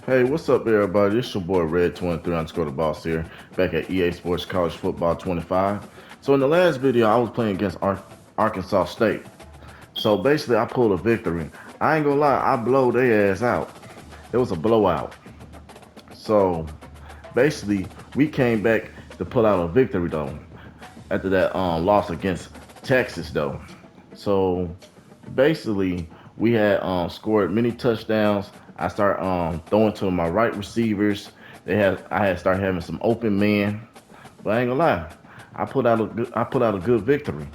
Hey, what's up, everybody? It's your boy Red23 underscore the boss here, back at EA Sports College Football 25. So in the last video, I was playing against Arkansas State. So basically, I pulled a victory. I ain't gonna lie, I blow their ass out. It was a blowout. So basically, we came back to pull out a victory though. After that loss against Texas though. So basically, we had scored many touchdowns. I started throwing to my right receivers. I had started having some open men. But I ain't gonna lie, I put out a good victory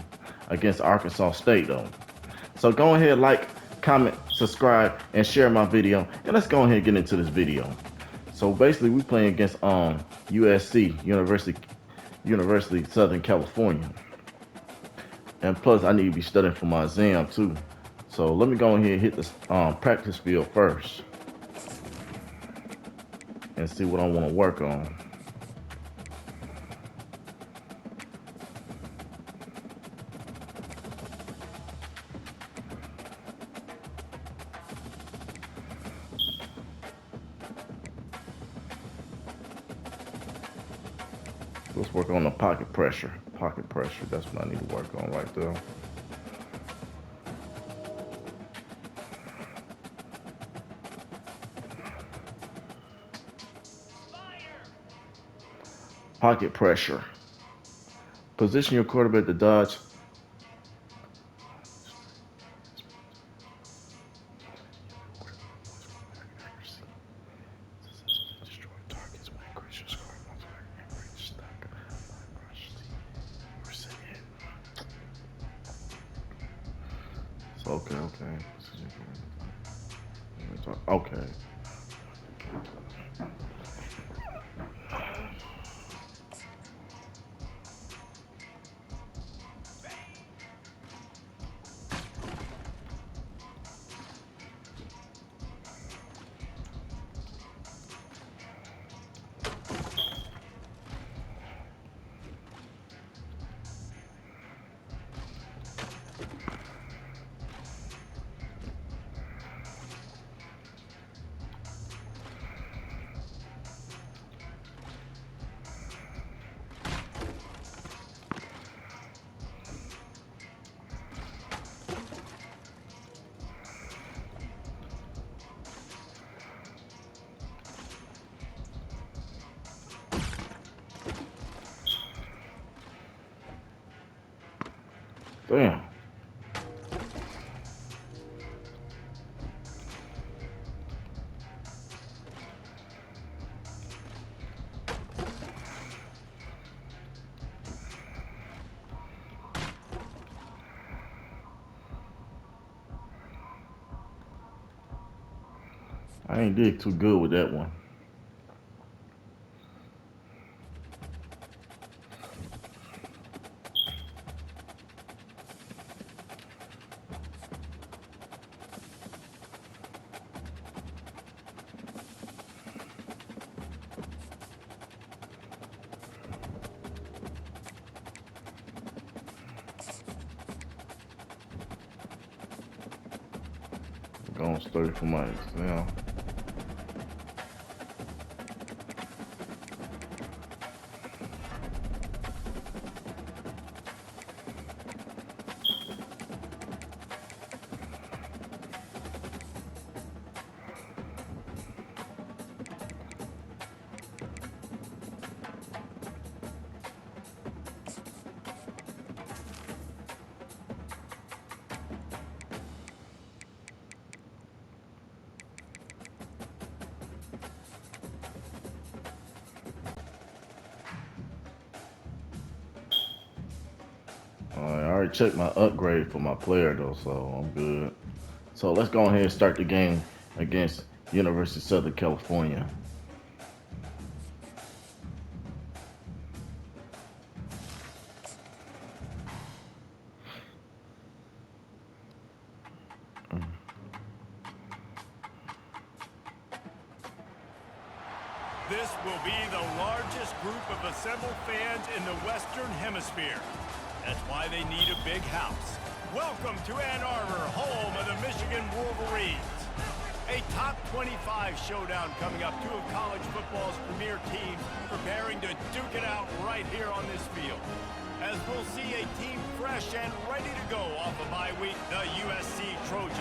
against Arkansas State though. So go ahead, like, comment, subscribe, and share my video. And let's go ahead and get into this video. So basically, we playing against USC University Southern California. And plus, I need to be studying for my exam too. So let me go ahead and hit this practice field first and see what I want to work on. Let's work on the pocket pressure. Pocket pressure, that's what I need to work on right there. Pocket pressure. Position your quarterback to dodge. Okay. Okay. Damn. I ain't did too good with that one. Going straight for my exam. I already checked my upgrade for my player though, so I'm good. So let's go ahead and start the game against University of Southern California. This will be the largest group of assembled fans in the Western Hemisphere. That's why they need a big house. Welcome to Ann Arbor, home of the Michigan Wolverines. A top 25 showdown coming up. Two of college football's premier teams preparing to duke it out right here on this field. As we'll see a team fresh and ready to go off a bye week, the USC Trojans.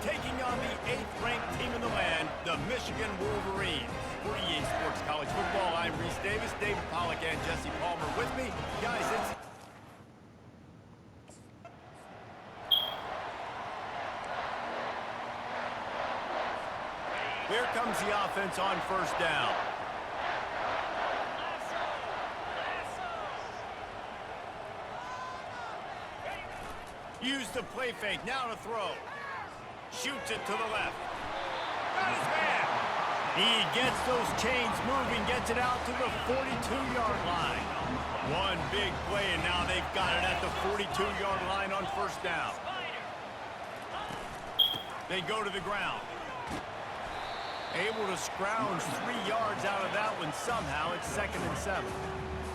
Taking on the 8th-ranked team in the land, the Michigan Wolverines. For EA Sports College Football, I'm Reese Davis, David Pollack, and Jesse Palmer with me. Guys, it's... Here comes the offense on first down. Use the play fake, now to throw. Shoots it to the left. Got his man. He gets those chains moving, gets it out to the 42-yard line. One big play, and now they've got it at the 42-yard line on first down. They go to the ground. Able to scrounge 3 yards out of that one somehow. It's 2nd and 7.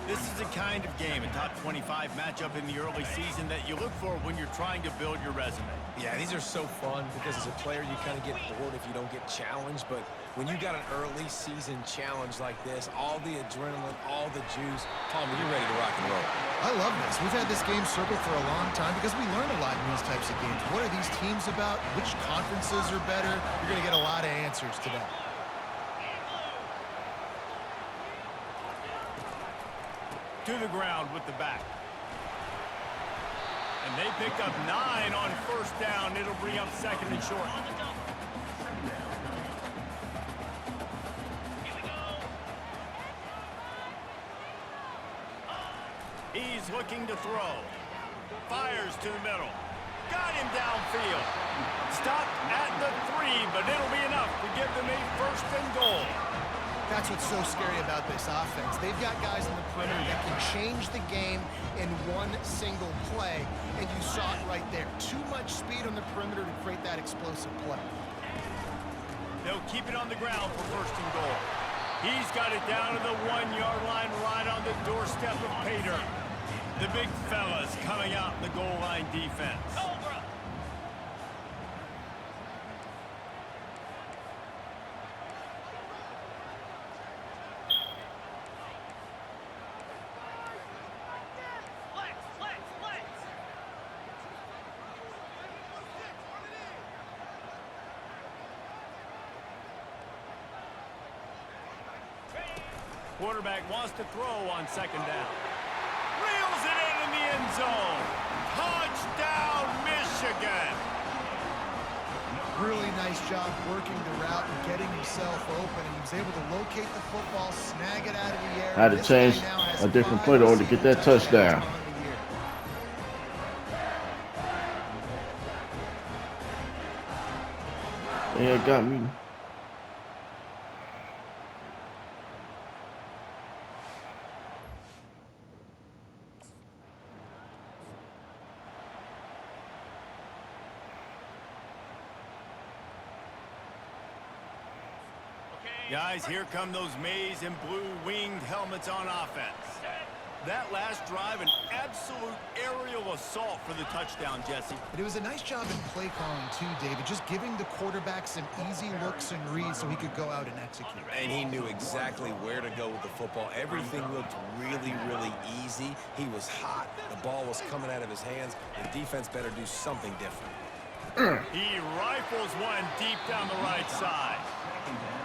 This is the kind of game, a top 25 matchup in the early season that you look for when you're trying to build your resume. Yeah, these are so fun because as a player you kind of get bored if you don't get challenged, but when you got an early season challenge like this, all the adrenaline, all the juice, Palmer, you're ready to rock and roll. I love this. We've had this game circled for a long time because we learn a lot in these types of games. What are these teams about? Which conferences are better? You're going to get a lot of answers today. To the ground with the back. And they pick up 9 on first down. It'll bring up 2nd and short. He's looking to throw. Fires to the middle. Got him downfield. Stopped at the 3, but it'll be enough to give them a 1st and goal. That's what's so scary about this offense. They've got guys in the perimeter that can change the game in one single play, and you saw it right there. Too much speed on the perimeter to create that explosive play. They'll keep it on the ground for 1st and goal. He's got it down to the 1-yard line right on the doorstep of Pater. The big fellas coming out in the goal line defense. Quarterback wants to throw on 2nd down. Reels it in the end zone. Touchdown, Michigan. Really nice job working the route and getting himself open. And he was able to locate the football, snag it out of the air. Had to change a different play in order to get that touchdown. Yeah, it got me. Guys, here come those maize and blue winged helmets on offense. That last drive, an absolute aerial assault for the touchdown, Jesse. But it was a nice job in play calling too, David, just giving the quarterback some easy looks and reads so he could go out and execute. And he knew exactly where to go with the football. Everything looked really, really easy. He was hot. The ball was coming out of his hands. The defense better do something different. He rifles one deep down the right side.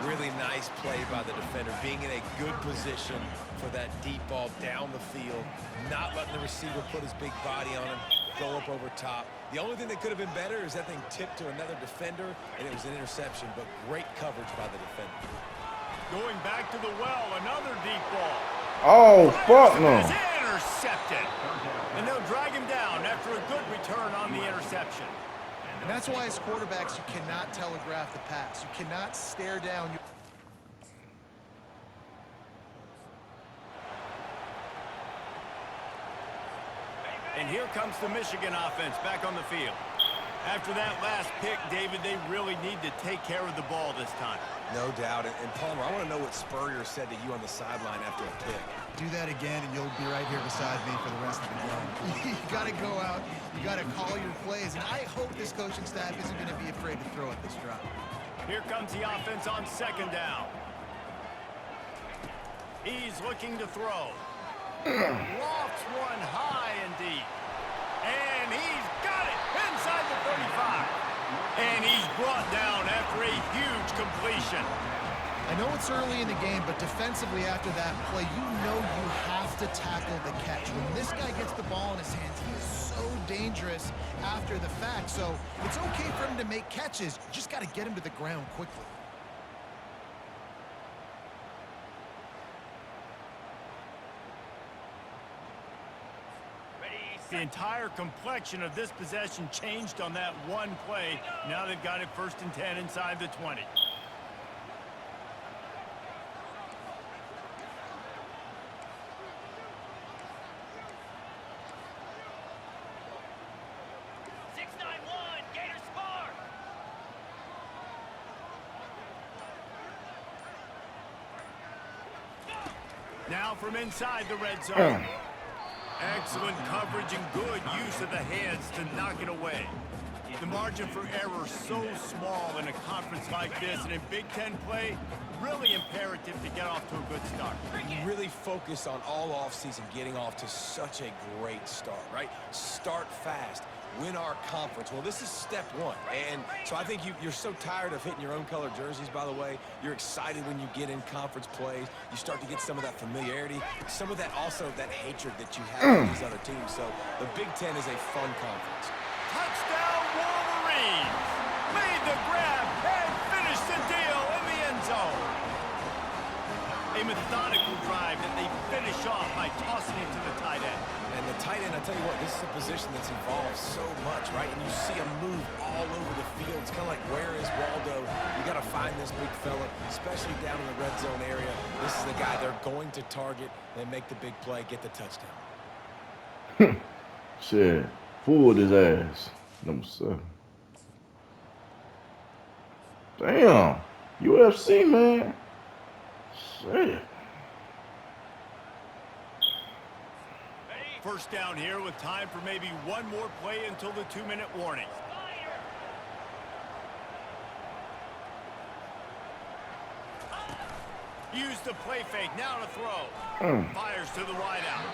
Really nice play by the defender, being in a good position for that deep ball down the field, not letting the receiver put his big body on him, go up over top. The only thing that could have been better is that thing tipped to another defender, and it was an interception, but great coverage by the defender. Going back to the well, another deep ball. Oh, fuck no. Intercepted. And they'll drag him down after a good return on the interception. And that's why as quarterbacks, you cannot telegraph the pass. You cannot stare down your... And here comes the Michigan offense back on the field. After that last pick, David, they really need to take care of the ball this time. No doubt. And Palmer, I want to know what Spurrier said to you on the sideline after a pick. Do that again, and you'll be right here beside me for the rest of the game. You got to go out. You got to call your plays. And I hope this coaching staff isn't going to be afraid to throw at this drop. Here comes the offense on second down. He's looking to throw. Lofts one high and deep. And he's got it inside the 35. And he's brought down after a huge completion. I know it's early in the game, but defensively after that play, you know you have to tackle the catch. When this guy gets the ball in his hands, he is so dangerous after the fact. So it's okay for him to make catches. You just got to get him to the ground quickly. The entire complexion of this possession changed on that one play. Now they've got it 1st and 10 inside the 20. Now from inside the red zone. Excellent coverage and good use of the hands to knock it away. The margin for error so small in a conference like this, and in Big Ten play, really imperative to get off to a good start. You really focus on all offseason getting off to such a great start, right? Start fast. Win our conference. Well, this is step one. And so I think you're so tired of hitting your own color jerseys, by the way. You're excited when you get in conference plays. You start to get some of that familiarity, some of that also that hatred that you have for these other teams. So the Big Ten is a fun conference. Touchdown Wolverines! Made the grab and finished the deal in the end zone. A methodical drive that they finish off by tossing it to the tight end. And the tight end, I tell you what, this is a position that's evolved so much, right? And you see him move all over the field. It's kind of like, where is Waldo? You got to find this big fella, especially down in the red zone area. This is the guy they're going to target and make the big play, get the touchdown. Shit. Fooled his ass. Number 7. Damn. UFC, man. Shit. First down here with time for maybe one more play until the 2-minute warning. Use the play fake, now to throw. Fires to the wideout.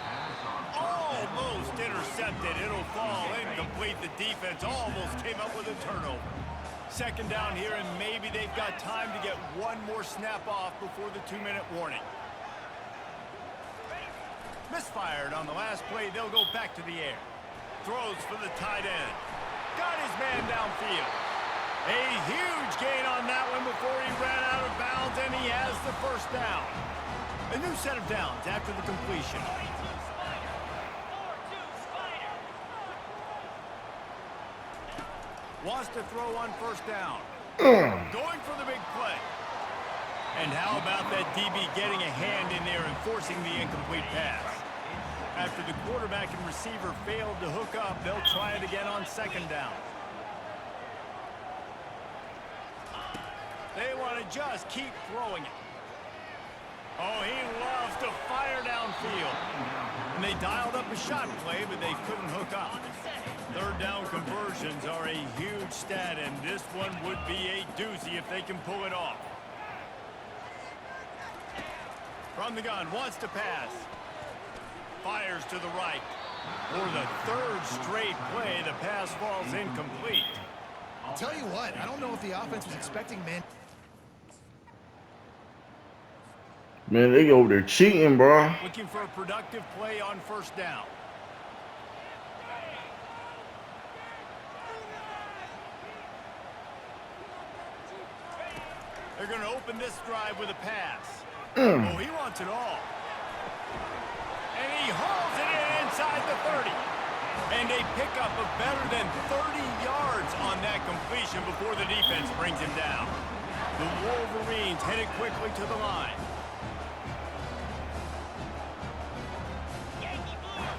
Almost intercepted, it'll fall incomplete. The defense almost came up with a turnover. Second down here, and maybe they've got time to get one more snap off before the 2-minute warning. Misfired on the last play, they'll go back to the air. Throws for the tight end. Got his man downfield. A huge gain on that one before he ran out of bounds, and he has the first down. A new set of downs after the completion. Wants to throw on first down. Going for the big play. And how about that DB getting a hand in there and forcing the incomplete pass? After the quarterback and receiver failed to hook up, they'll try it again on second down. They want to just keep throwing it. Oh, he loves to fire downfield. And they dialed up a shot play, but they couldn't hook up. Third down conversions are a huge stat, and this one would be a doozy if they can pull it off. From the gun, wants to pass. Fires to the right. For the third straight play, the pass falls incomplete. I'll tell you what, I don't know if the offense was expecting man. Man, they over there cheating, bro. Looking for a productive play on first down. They're going to open this drive with a pass. Oh, he wants it all. And he hauls it in inside the 30. And a pickup of better than 30 yards on that completion before the defense brings him down. The Wolverines headed quickly to the line. Yankee blue!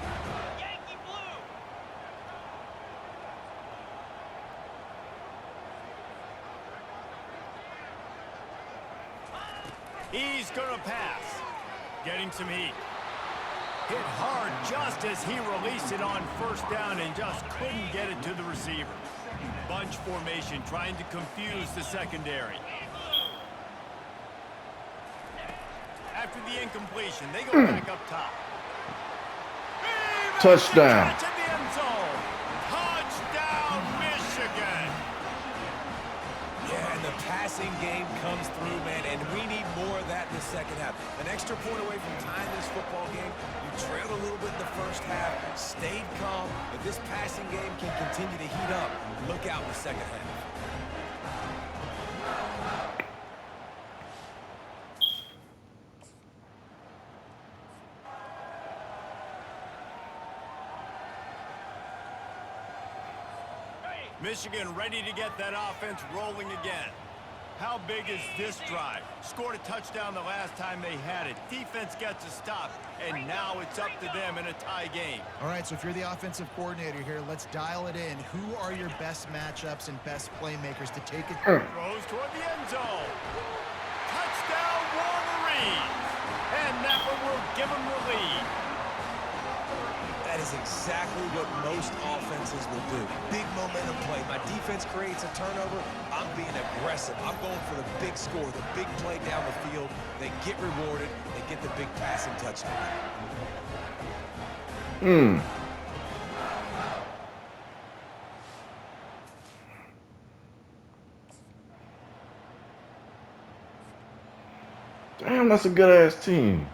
Yankee blue! He's going to pass. Getting some heat. Hit hard just as he released it on first down and just couldn't get it to the receiver. bunch formation, trying to confuse the secondary. After the incompletion, they go back up top. Touchdown. Catch in the end zone. Touchdown, Michigan. Yeah, and the passing game comes through, man, and we need more of that in the second half. An extra point away from tying this football game. You trailed a little bit in the first half, stayed calm. If this passing game can continue to heat up, look out in the second half. Michigan ready to get that offense rolling again. How big is this drive? Scored a touchdown the last time they had it. Defense gets a stop, and now it's up to them in a tie game. All right, so if you're the offensive coordinator here, let's dial it in. Who are your best matchups and best playmakers to take it? Throws toward the end zone. Touchdown, Wolverines. And that one will give them the lead. That is exactly what most offenses will do. Big momentum play. My defense creates a turnover. I'm being aggressive. I'm going for the big score, the big play down the field. They get rewarded. They get the big passing touchdown. Damn, that's a good-ass team.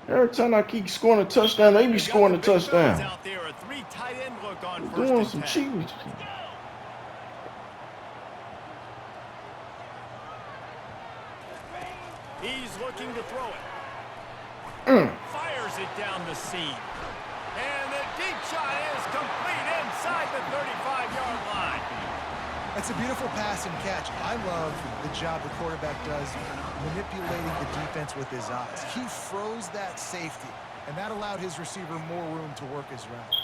Every time I keep scoring a touchdown, they be scoring a touchdown. Out there, a three tight end look on first Doing and some 10. cheating. He's looking to throw it. Fires it down the seam. And the deep shot is complete inside the 35-yard line. That's a beautiful pass and catch. I love the job the quarterback does manipulating the defense with his eyes. He froze that safety, and that allowed his receiver more room to work his route.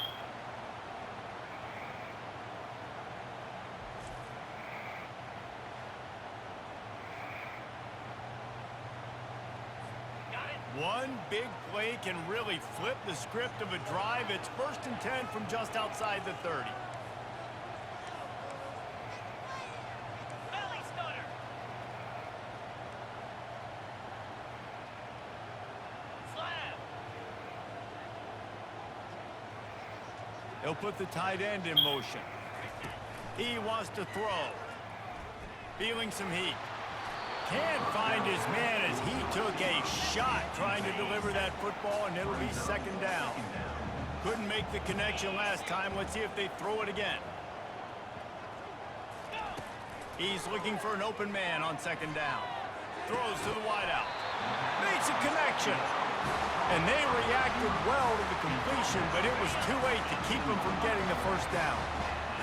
One big play can really flip the script of a drive. It's 1st and 10 from just outside the 30. He'll put the tight end in motion. He wants to throw. Feeling some heat. Can't find his man as he took a shot trying to deliver that football, and it'll be 2nd down. Couldn't make the connection last time. Let's see if they throw it again. He's looking for an open man on 2nd down. Throws to the wideout. Makes a connection. And they reacted well to the completion, but it was too late to keep them from getting the 1st down.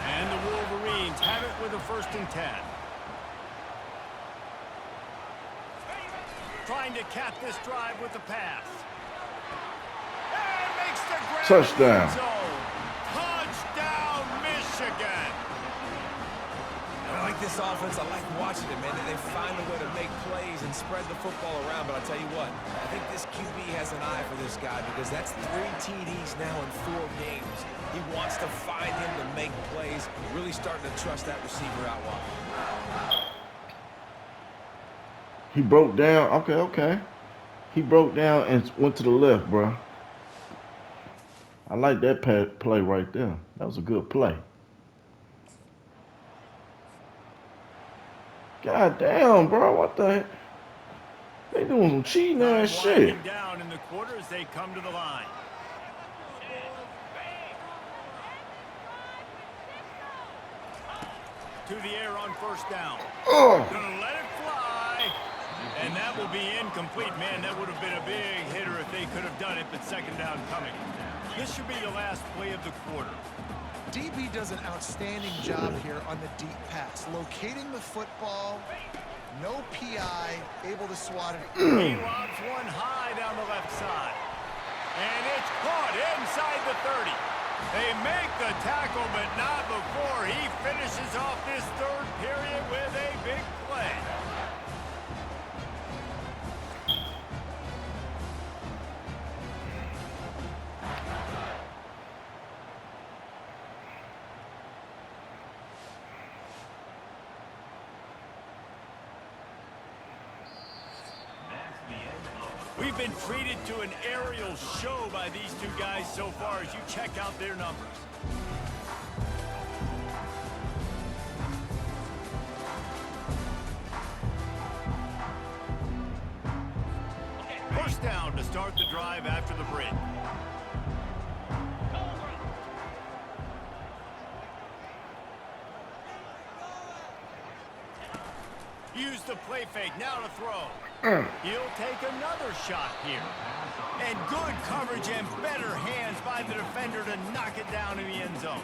And the Wolverines have it with a 1st and 10. Trying to cap this drive with the pass. And makes the grab. Touchdown. Touchdown, Michigan. I like this offense. I like watching it, man. They find a way to make plays and spread the football around. But I'll tell you what, I think this QB has an eye for this guy because that's 3 TDs now in 4 games. He wants to find him to make plays, really starting to trust that receiver out wide. He broke down. Okay. He broke down and went to the left, bro. I like that play right there. That was a good play. God damn, bro. What the heck? They doing some cheating ass shit. Winding down in the quarter as they come to the line. To the air on 1st down. Gonna let it fly. And that will be incomplete. Man, that would have been a big hitter if they could have done it, but 2nd down coming. This should be the last play of the quarter. DB does an outstanding job here on the deep pass, locating the football, no PI, able to swat it. He lobs one high down the left side. And it's caught inside the 30. They make the tackle, but not before he finishes off this 3rd period with a big play. They've been treated to an aerial show by these two guys so far as you check out their numbers. First down to start the drive after the break. Use the play fake, now to throw. He'll take another shot here. And good coverage and better hands by the defender to knock it down in the end zone.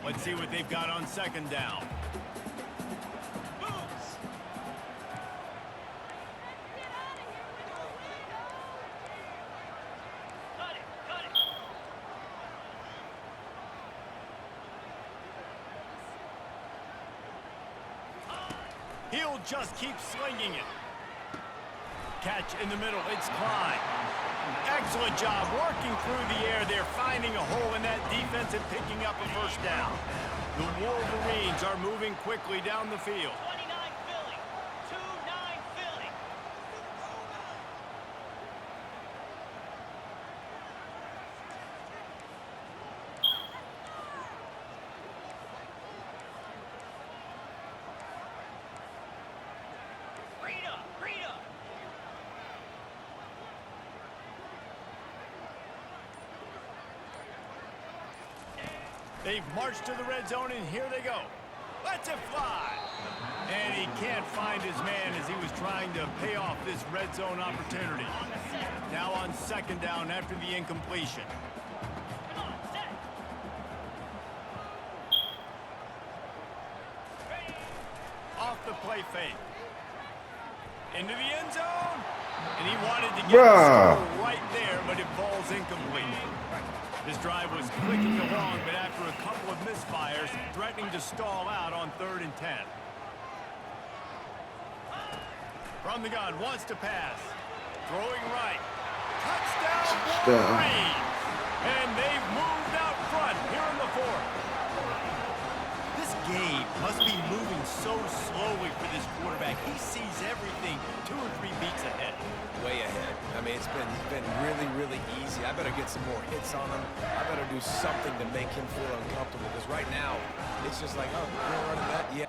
Let's see what they've got on second down. He'll just keep slinging it. Catch in the middle, it's Klein. Excellent job working through the air there, finding a hole in that defense and picking up a first down. The Wolverines are moving quickly down the field. 29 Philly, 2-9 Philly. Rita. They've marched to the red zone, and here they go. Lets it fly. And he can't find his man as he was trying to pay off this red zone opportunity. Now on second down after the incompletion. Come on, set. Off the play fake. Into the end zone. And he wanted to get the score right there, but it falls incomplete. This drive was clicking along, but after a couple of misfires, threatening to stall out on 3rd and 10. From the gun, wants to pass. Throwing right. Touchdown, Wolverines! And they've moved out front here in the 4th. This game must be moving so slowly for this quarterback. He sees everything 2 or 3 beats ahead. Way ahead. I mean, it's been really, really easy. I better get some more hits on him. I better do something to make him feel uncomfortable, because right now, it's just like, oh, we're running that? Yeah.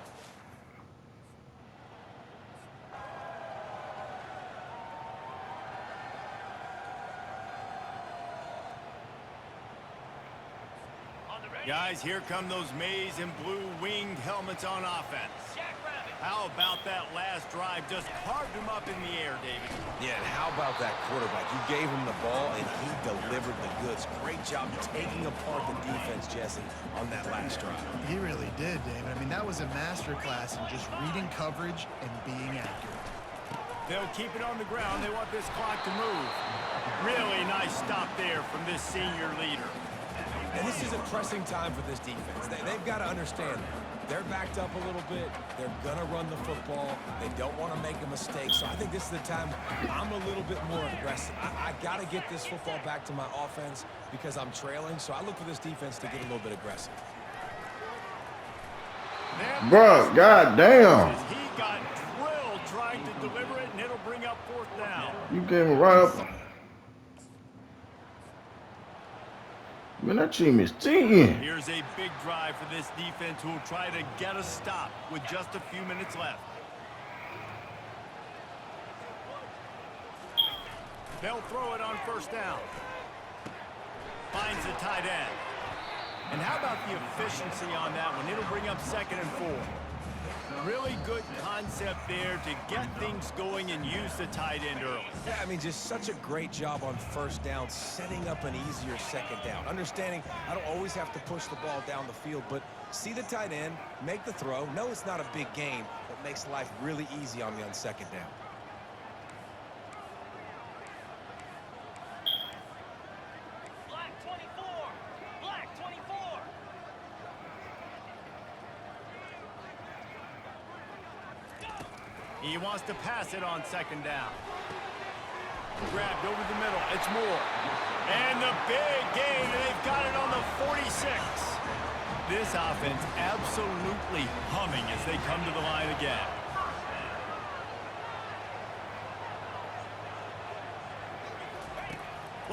Guys, here come those maize and blue winged helmets on offense. Jackrabbit. How about that last drive? Just carved him up in the air, David. Yeah, and how about that quarterback? You gave him the ball, and he delivered the goods. Great job taking apart the defense, Jesse, on that last drive. He really did, David. I mean, that was a masterclass in just reading coverage and being accurate. They'll keep it on the ground. They want this clock to move. Really nice stop there from this senior leader. And this is a pressing time for this defense. They've got to understand, they're backed up a little bit. They're going to run the football. They don't want to make a mistake. So I think this is the time I'm a little bit more aggressive. I got to get this football back to my offense because I'm trailing. So I look for this defense to get a little bit aggressive. Bro, goddamn. He got drilled trying to deliver it, and it'll bring up 4th down. You gave him right up. Man, that team is 10. Here's a big drive for this defense who will try to get a stop with just a few minutes left. They'll throw it on 1st down. Finds the tight end. And how about the efficiency on that one? It'll bring up 2nd and 4. Really good concept there to get things going and use the tight end early. Yeah, I mean, just such a great job on 1st down, setting up an easier 2nd down. Understanding I don't always have to push the ball down the field, but see the tight end, make the throw. No, it's not a big gain, but makes life really easy on me on 2nd down. Black 24. Black 24. He wants to pass it on 2nd down. Grabbed over the middle. It's Moore. And the big gain. They've got it on the 46. This offense absolutely humming as they come to the line again.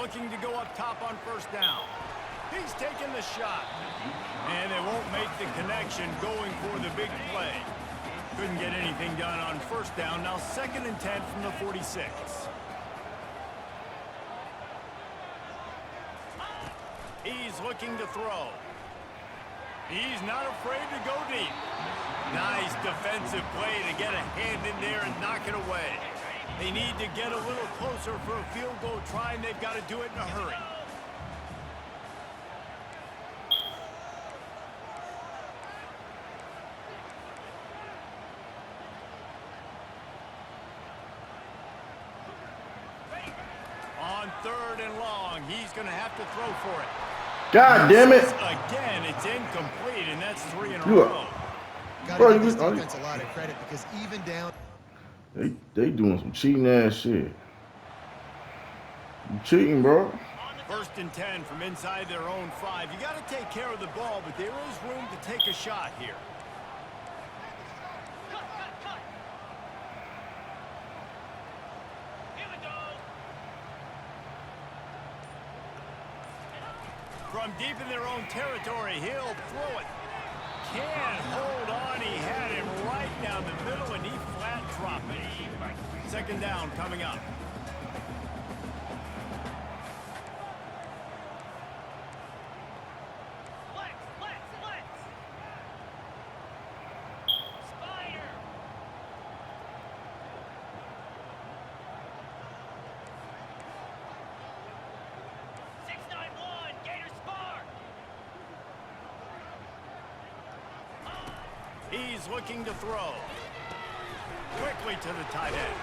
looking to go up top on first down. He's taking the shot. And they won't make the connection going for the big play. Couldn't get anything done on first down. Now 2nd and 10 from the 46. He's looking to throw. He's not afraid to go deep. Nice defensive play to get a hand in there and knock it away. They need to get a little closer for a field goal try, and they've got to do it in a hurry. On 3rd and long, he's going to have to throw for it. God damn it! Again, it's incomplete, and that's 3 in a You are- row. Got Bro, to give this you- defense a lot of credit because even down. They doing some cheating ass shit. You cheating, bro. 1st and 10 from inside their own 5. You got to take care of the ball, but there is room to take a shot here. Cut, cut, cut. Here we go. From deep in their own territory, he'll throw it. Can't hold on. He had him right down the middle, and he flat dropped it. 2nd down coming up. Flex, flex, flex. Spider. Six, 9, 1. Gator Spark. He's looking to throw. Quickly to the tight end.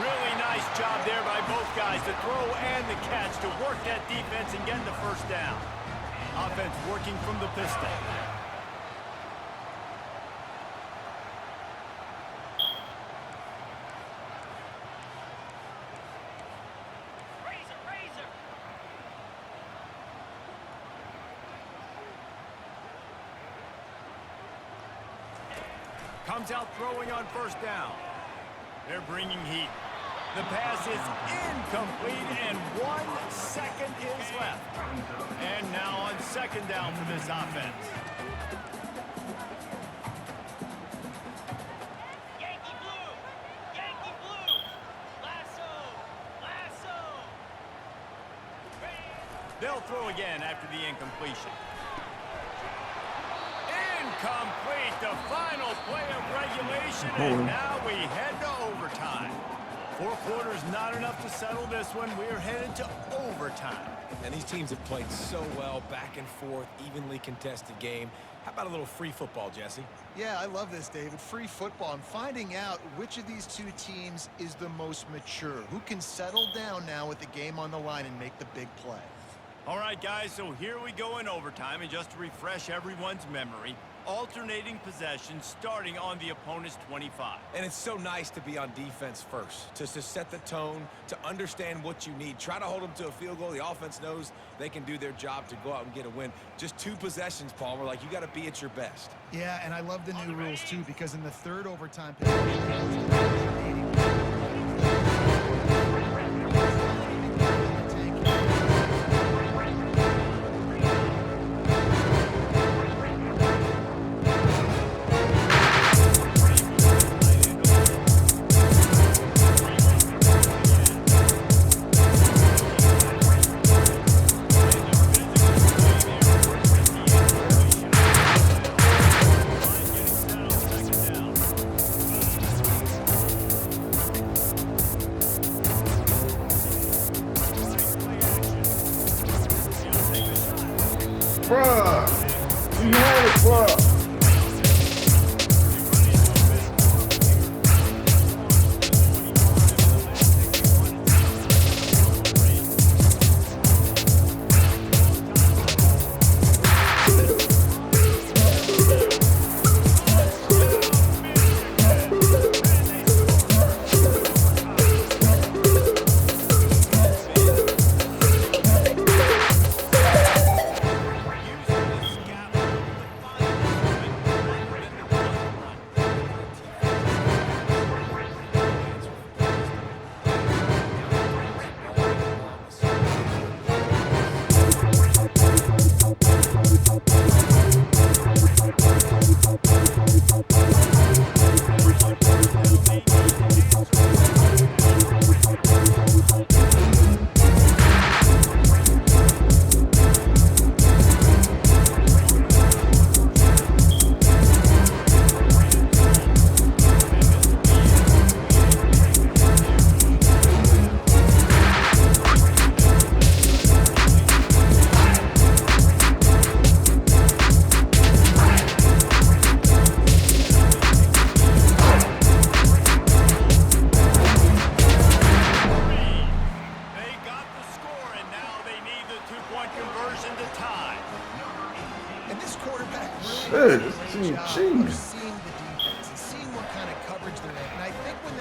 Really nice job there by both guys, the throw and the catch, to work that defense and get the 1st down. Offense working from the pistol. Razor, razor. Comes out throwing on 1st down. They're bringing heat. The pass is incomplete, and 1 second is left. And now on 2nd down for this offense. Yankee blue. Yankee blue. Lasso. Lasso. They'll throw again after the incompletion. Incomplete, the final play of regulation, and now we head to overtime. 4 quarters not enough to settle this one. We're headed to overtime. And these teams have played so well, back and forth, evenly contested game. How about a little free football, Jesse? Yeah, I love this, David. Free football. I'm finding out which of these two teams is the most mature. Who can settle down now with the game on the line and make the big play? All right, guys, so here we go in overtime, and just to refresh everyone's memory, alternating possession starting on the opponent's 25. And it's so nice to be on defense first, to set the tone, to understand what you need. Try to hold them to a field goal. The offense knows they can do their job to go out and get a win. Just 2 possessions, Palmer. Like, you got to be at your best. Yeah, and I love the new rules, too, because in the 3rd overtime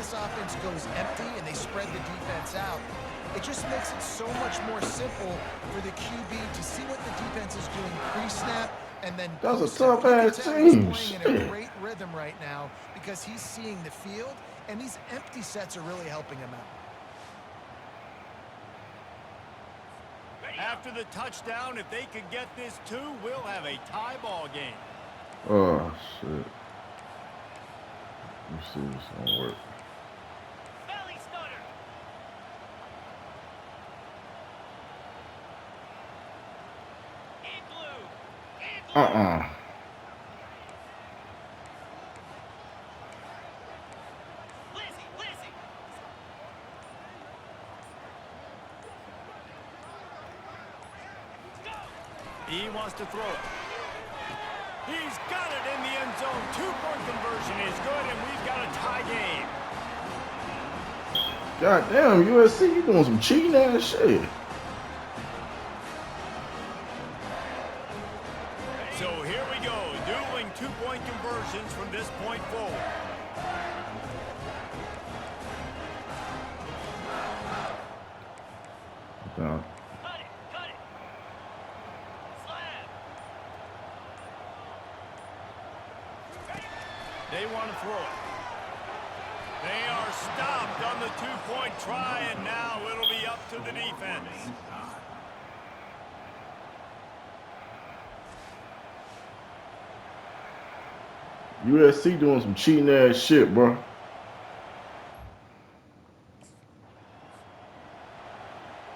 this offense goes empty and they spread the defense out, it just makes it so much more simple for the QB to see what the defense is doing pre-snap and then That's a post-snap. tough-ass You can tell he's team. playing in a great rhythm right now because he's seeing the field, and these empty sets are really helping him out. After the touchdown, if they could get this too, we'll have a tie ball game. Oh, shit. Let's see if this gonna work. Belly stunner. Igloo. Igloo. Lizzie, Lizzie. Go. He wants to throw it. He's got it in the end zone. Two-point conversion is good, and we've got a tie game. God damn, USC, you doing some cheating ass shit. So here we go, dueling two-point conversions from this point forward. No. Cut it, cut it. Slab. They want to throw it. They are stopped on the two-point try, and now it'll be up to the defense. USC doing some cheating ass shit, bro.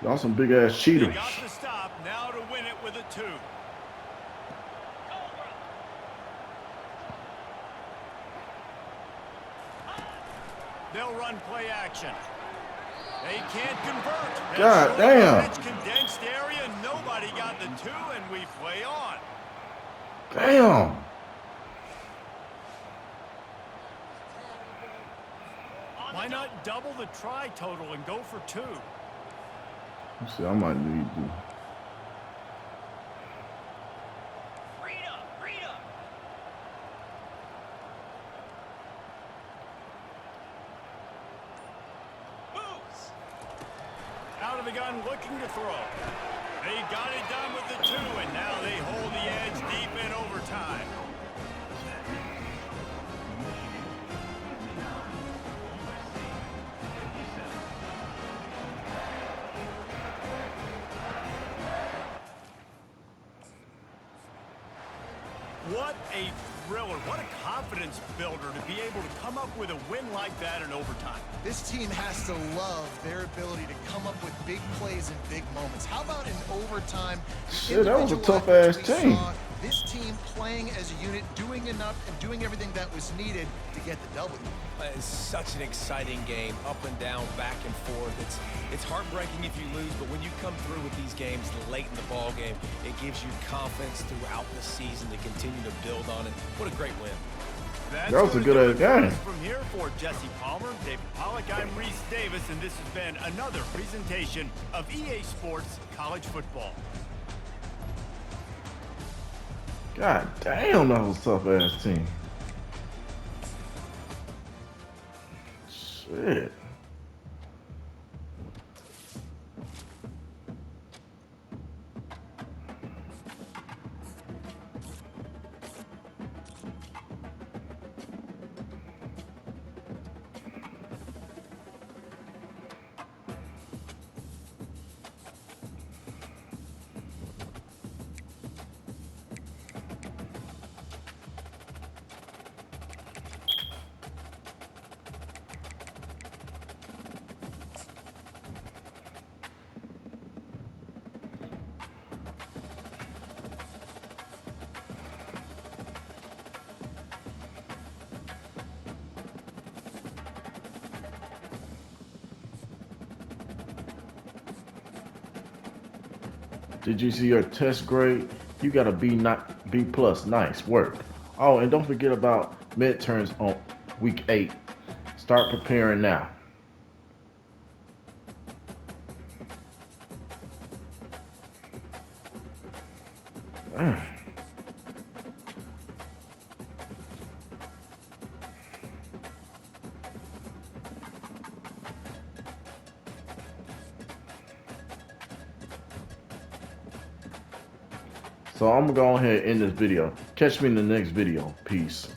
Y'all some big ass They cheaters. got the stop, now to win it with a 2. Cobra. They'll run play action. They can't convert. God damn. It's condensed area. Nobody got the 2, and we play on. Damn. Why not double the try total and go for 2? Let's see, I might need to. Rita, Rita. Moves. Out of the gun, looking to throw. They got it done with the 2, and now they hold the edge deep in overtime. What a thriller. What a confidence builder to be able to come up with a win like that in overtime. This team has to love their ability to come up with big plays in big moments. How about in overtime? Shit, that was a Individual tough-ass efforts we team. saw, this team playing as a unit, doing enough and doing everything that was needed to get the W. It's such an exciting game, up and down, back and forth. It's heartbreaking if you lose, but when you come through with these games late in the ball game, it gives you confidence throughout the season to continue to build on it. What a great win. That's That was a gonna good do it game. From here for Jesse Palmer, David Pollack, I'm Reese Davis, and this has been another presentation of EA Sports College Football. God damn, that was a tough ass team. Shit. Did you see your test grade? You got a B plus. Nice work. Oh, and don't forget about midterms on week 8. Start preparing now. Ah. So I'm gonna go ahead and end this video. Catch me in the next video. Peace.